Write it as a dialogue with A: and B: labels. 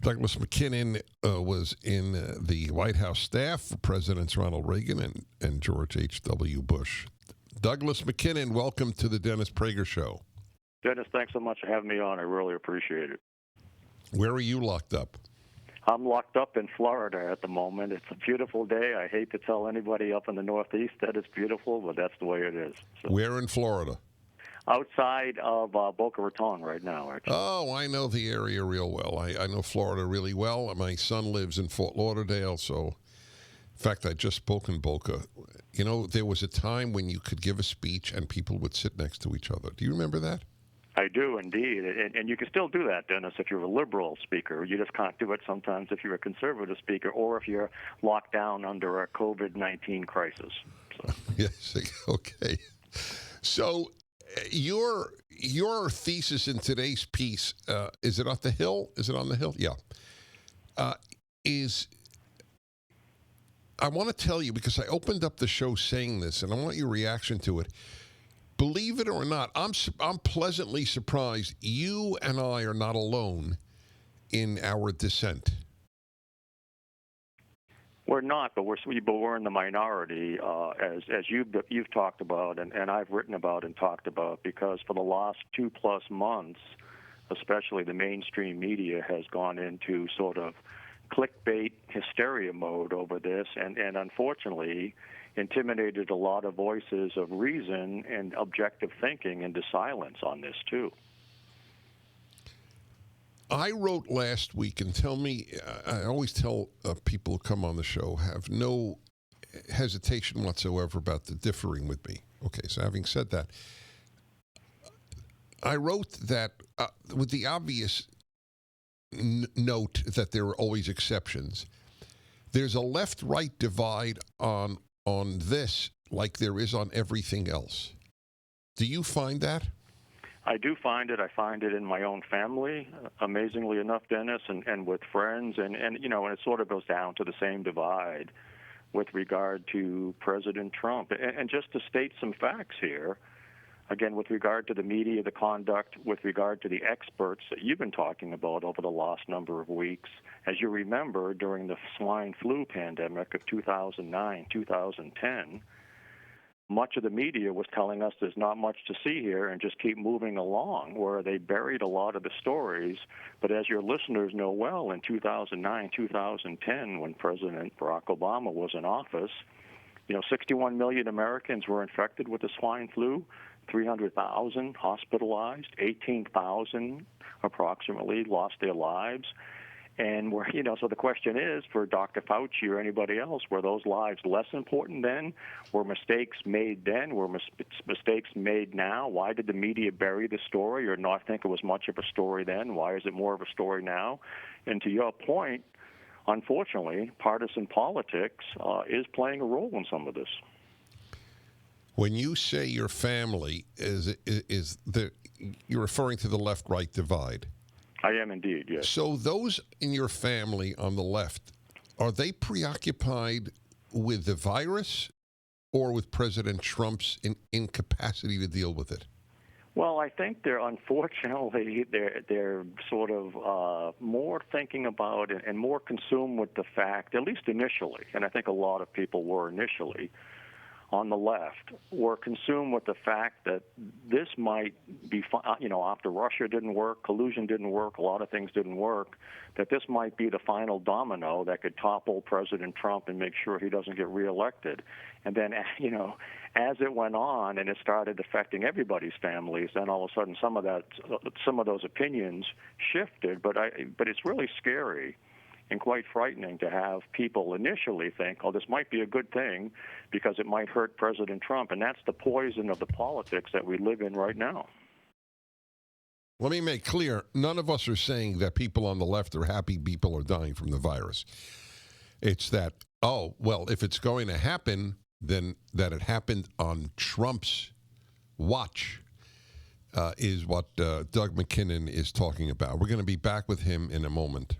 A: Douglas McKinnon was in the White House staff for Presidents Ronald Reagan and George H.W. Bush. Douglas McKinnon, welcome to the Dennis Prager Show.
B: Dennis, thanks so much for having me on. I really appreciate it.
A: Where are you locked up?
B: I'm locked up in Florida at the moment. It's a beautiful day. I hate to tell anybody up in the Northeast that it's beautiful, but that's the way it is. So,
A: Where in Florida?
B: outside of Boca Raton right now, actually.
A: Oh, I know the area real well. I know Florida really well. My son lives in Fort Lauderdale, so in fact, I just spoke in Boca. You know, there was a time when you could give a speech and people would sit next to each other. Do you remember that?
B: I do, indeed. And you can still do that, Dennis, if you're a liberal speaker. You just can't do it sometimes if you're a conservative speaker or if you're locked down under a COVID-19 crisis. So.
A: Yes, okay. So your thesis in today's piece, is it off the Hill? Is it on the Hill? Yeah. I want to tell you, because I opened up the show saying this, and I want your reaction to it. Believe it or not, I'm pleasantly surprised you and I are not alone in our dissent.
B: We're not, but we're in the minority, as you've talked about, and I've written about and talked about, because for the last 2+ months, especially the mainstream media has gone into sort of clickbait hysteria mode over this, and unfortunately intimidated a lot of voices of reason and objective thinking into silence on this too.
A: I wrote last week, and I always tell people who come on the show, have no hesitation whatsoever about the differing with me. Okay, so having said that, I wrote that with the obvious note that there are always exceptions. There's a left-right divide on this like there is on everything else. Do you find that?
B: I do find it. I find it in my own family, amazingly enough, Dennis, and with friends, and it sort of goes down to the same divide with regard to President Trump. And just to state some facts here, again, with regard to the media, the conduct, with regard to the experts that you've been talking about over the last number of weeks, as you remember, during the swine flu pandemic of 2009, 2010, much of the media was telling us there's not much to see here and just keep moving along, where they buried a lot of the stories. But as your listeners know well, in 2009, 2010, when President Barack Obama was in office, 61 million Americans were infected with the swine flu, 300,000 hospitalized, 18,000 approximately lost their lives. And so the question is, for Dr. Fauci or anybody else, were those lives less important then? Were mistakes made then? Were mistakes made now? Why did the media bury the story or not think it was much of a story then? Why is it more of a story now? And to your point, unfortunately, partisan politics is playing a role in some of this.
A: When you say your family, you're referring to the left-right divide?
B: I am indeed, yes.
A: So those in your family on the left, are they preoccupied with the virus or with President Trump's incapacity to deal with it?
B: Well, I think unfortunately they're sort of more thinking about and more consumed with the fact, at least initially, and I think a lot of people were initially, on the left, were consumed with the fact that this might be, after Russia didn't work, collusion didn't work, a lot of things didn't work, that this might be the final domino that could topple President Trump and make sure he doesn't get reelected. And then, as it went on and it started affecting everybody's families, then all of a sudden some of those opinions shifted. But it's really scary and quite frightening to have people initially think, oh, this might be a good thing because it might hurt President Trump. And that's the poison of the politics that we live in right now.
A: Let me make clear, none of us are saying that people on the left are happy people are dying from the virus. It's that, if it's going to happen, then that it happened on Trump's watch is what Doug McKinnon is talking about. We're going to be back with him in a moment.